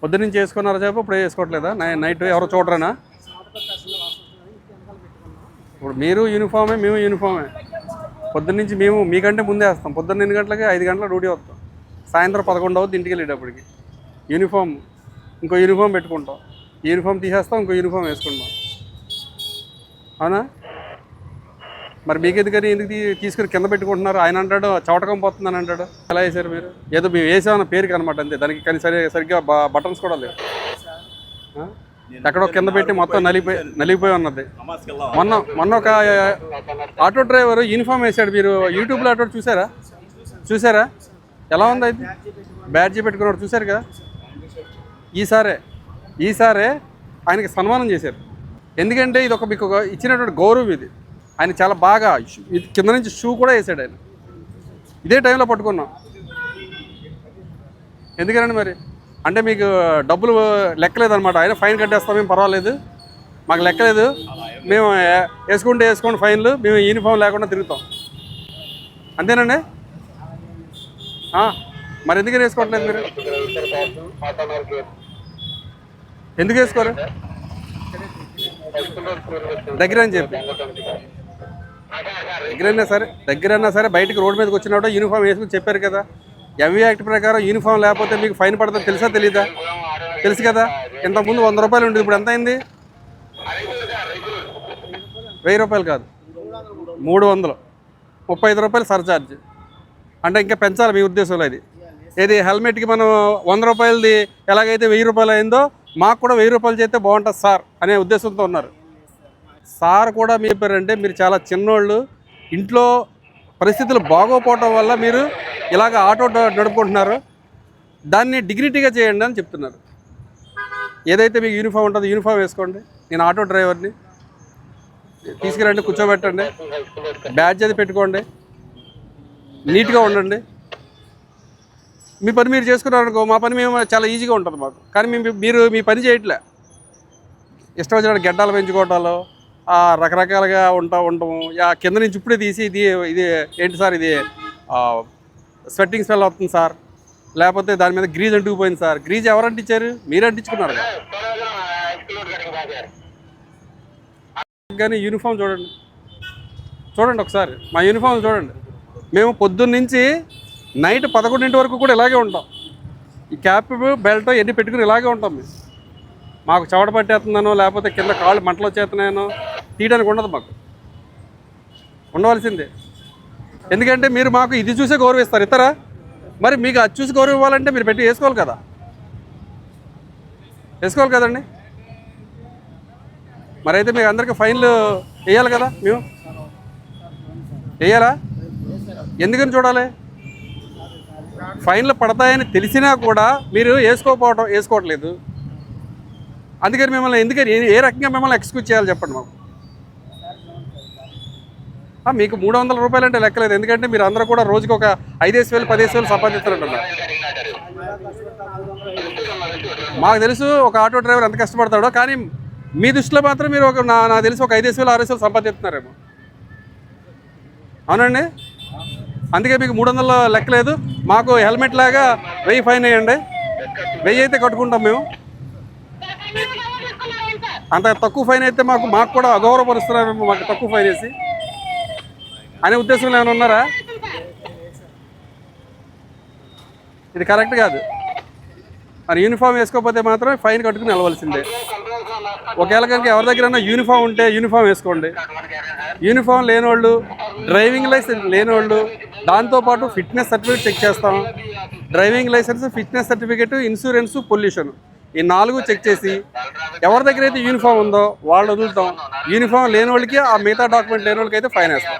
పొద్దున్నుంచి వేసుకున్నారా చెప్పు, ఇప్పుడు వేసుకోవట్లేదా? నైట్ ఎవరో చూడరేనా? ఇప్పుడు మీరు యూనిఫామే, మేము యూనిఫామే. పొద్దున్నుంచి మేము మీకంటే ముందే వేస్తాం. పొద్దున్న 8 గంటలకి 5 గంటల డ్యూటీ వస్తాం. సాయంత్రం 11 అవుతుంది ఇంటికి వెళ్ళేటప్పటికి. యూనిఫామ్ ఇంకో యూనిఫామ్ పెట్టుకుంటాం, యూనిఫామ్ తీసేస్తాం, ఇంకో యూనిఫామ్ వేసుకుంటాం. అవునా? మరి మీకెందుకని ఎందుకు తీసుకుని కింద పెట్టుకుంటున్నారు? ఆయన అంటాడు చవటకం పోతుందని అంటాడు. ఎలా వేసారు మీరు? ఏదో మేము వేసామన్న పేరుకి అనమాట అంతే. దానికి కానీ సరిగ్గా బటన్స్ కూడా లేవు. ఎక్కడో కింద పెట్టి మొత్తం నలిగిపోయి ఉన్నది. మొన్న ఒక ఆటో డ్రైవర్ యూనిఫామ్ వేసాడు. మీరు యూట్యూబ్లో ఆటో చూసారా? ఎలా ఉంది అయితే? బ్యాడ్జీ పెట్టుకున్నాడు, చూశారు కదా. ఈసారే ఆయనకి సన్మానం చేశారు. ఎందుకంటే ఇది ఒక మీకు ఇచ్చినటువంటి గౌరవం. ఇది ఆయన చాలా బాగా కింద నుంచి షూ కూడా వేసాడు ఆయన. ఇదే టైంలో పట్టుకున్నాం. ఎందుకనండి మరి? అంటే మీకు డబ్బులు లెక్కలేదన్నమాట. ఆయన ఫైన్ కట్టేస్తాం, మేము పర్వాలేదు, మాకు లెక్కలేదు, మేము వేసుకోండి ఫైన్లు, మేము యూనిఫామ్ లేకుండా తిరుగుతాం. అంతేనండి? మరి ఎందుకని వేసుకోవట్లేదు మీరు? ఎందుకు వేసుకోరు? దగ్గర అని చెప్పి దగ్గరైనా సరే బయటికి రోడ్డు మీదకి వచ్చినప్పుడు యూనిఫామ్ వేసుకుని చెప్పారు కదా. ఎంవీ యాక్ట్ ప్రకారం యూనిఫామ్ లేకపోతే మీకు ఫైన్ పడుతుంది. తెలుసా తెలీదా? తెలుసు కదా. ఇంతకుముందు 100 రూపాయలు ఉండేది, ఇప్పుడు ఎంత అయింది? 1000 రూపాయలు కాదు, 335 రూపాయలు సర్ఛార్జ్. అంటే ఇంకా పెంచాలి మీ ఉద్దేశంలో. ఏది హెల్మెట్కి మనం 100 రూపాయలది ఎలాగైతే 1000 రూపాయలు అయిందో మాకు కూడా 1000 రూపాయలు చేస్తే బాగుంటుంది సార్ అనే ఉద్దేశంతో ఉన్నారు. సార్ కూడా మీ చెప్పారంటే మీరు చాలా చిన్నోళ్ళు, ఇంట్లో పరిస్థితులు బాగోపోవటం వల్ల మీరు ఇలాగ ఆటో నడుపుకుంటున్నారు, దాన్ని డిగ్నిటీగా చేయండి అని చెప్తున్నారు. ఏదైతే మీకు యూనిఫామ్ ఉంటుందో యూనిఫామ్ వేసుకోండి. నేను ఆటో డ్రైవర్ని, తీసుకురండి, కూర్చోబెట్టండి, బ్యాడ్జ్ అది పెట్టుకోండి, నీట్గా ఉండండి. మీ పని మీరు చేసుకున్నారనుకో, మా పని మేము చాలా ఈజీగా ఉంటుంది మాకు. కానీ మీరు మీ పని చేయట్లే. ఇష్టం వచ్చినట్టు గడ్డాలు పెంచుకోవటాలు, రకరకాలుగా ఉంటాము. కింద నుంచి ఇప్పుడే తీసి ఇది ఏంటి సార్, ఇది స్వెట్టింగ్ స్మెల్ వస్తుంది సార్, లేకపోతే దాని మీద గ్రీజ్ అంటుకుపోయింది సార్. గ్రీజ్ ఎవరు అంటించారు? మీరు అంటించుకున్నారు. కానీ యూనిఫామ్ చూడండి ఒకసారి, మా యూనిఫామ్ చూడండి. మేము పొద్దున్నుంచి నైట్ 11 వరకు కూడా ఇలాగే ఉంటాం. ఈ క్యాప్ బెల్ట్ ఎన్ని పెట్టుకుని ఇలాగే ఉంటాం. మేము మాకు చవట పట్టేస్తున్నానో లేకపోతే కింద కాళ్ళు మంటలు వచ్చేస్తున్నానో తీయడానికి ఉండదు. మాకు ఉండవలసిందే. ఎందుకంటే మీరు మాకు ఇది చూసే గౌరవిస్తారు ఇతరా. మరి మీకు అది చూసి గౌరవం ఇవ్వాలంటే మీరు పెట్టి వేసుకోవాలి కదండి. మరి అయితే మీకు అందరికీ ఫైన్లు వేయాలి కదా. మేము వేయాలా? ఎందుకని చూడాలి? ఫైన్లు పడతాయని తెలిసినా కూడా మీరు వేసుకోవట్లేదు. అందుకని మిమ్మల్ని ఎందుకని ఏ రకంగా మిమ్మల్ని ఎక్స్క్యూజ్ చేయాలి చెప్పండి మాకు. మీకు 300 రూపాయలు అంటే లెక్కలేదు. ఎందుకంటే మీరు అందరూ కూడా రోజుకి ఒక 5,000 10,000 సంపాదిస్తున్నట్టున్నారు. మాకు తెలుసు ఒక ఆటో డ్రైవర్ ఎంత కష్టపడతాడో. కానీ మీ దృష్టిలో మాత్రం మీరు నాకు తెలిసి ఒక 5,000 6,000 సంపాదిస్తున్నారేమో. అవునండి? అందుకే మీకు 300 లెక్కలేదు. మాకు హెల్మెట్ లాగా 1000 ఫైన్ వేయండి. 1000 అయితే కట్టుకుంటాం మేము. అంత తక్కువ ఫైన్ అయితే మాకు కూడా అగౌరవపరుస్తున్నారేమో, మాకు తక్కువ ఫైన్ వేసి అనే ఉద్దేశంలో ఏమైనా ఉన్నారా? ఇది కరెక్ట్ కాదు. మరి యూనిఫామ్ వేసుకోకపోతే మాత్రం ఫైన్ కట్టుకుని వెళ్ళవలసిందే. ఒకవేళ కనుక ఎవరి దగ్గర యూనిఫామ్ ఉంటే యూనిఫామ్ వేసుకోండి. యూనిఫామ్ లేనివాళ్ళు, డ్రైవింగ్ లైసెన్స్ లేనివాళ్ళు, దాంతోపాటు ఫిట్నెస్ సర్టిఫికేట్ చెక్ చేస్తాం. Driving licence, fitness certificate, insurance, pollution, ఈ 4 చెక్ చేసి ఎవరి దగ్గర అయితే యూనిఫామ్ ఉందో వాళ్ళు వదులుతాం. యూనిఫామ్ లేని వాళ్ళకి, ఆ మిగతా డాక్యుమెంట్ లేని వాళ్ళకి అయితే ఫైన్ వేస్తాం.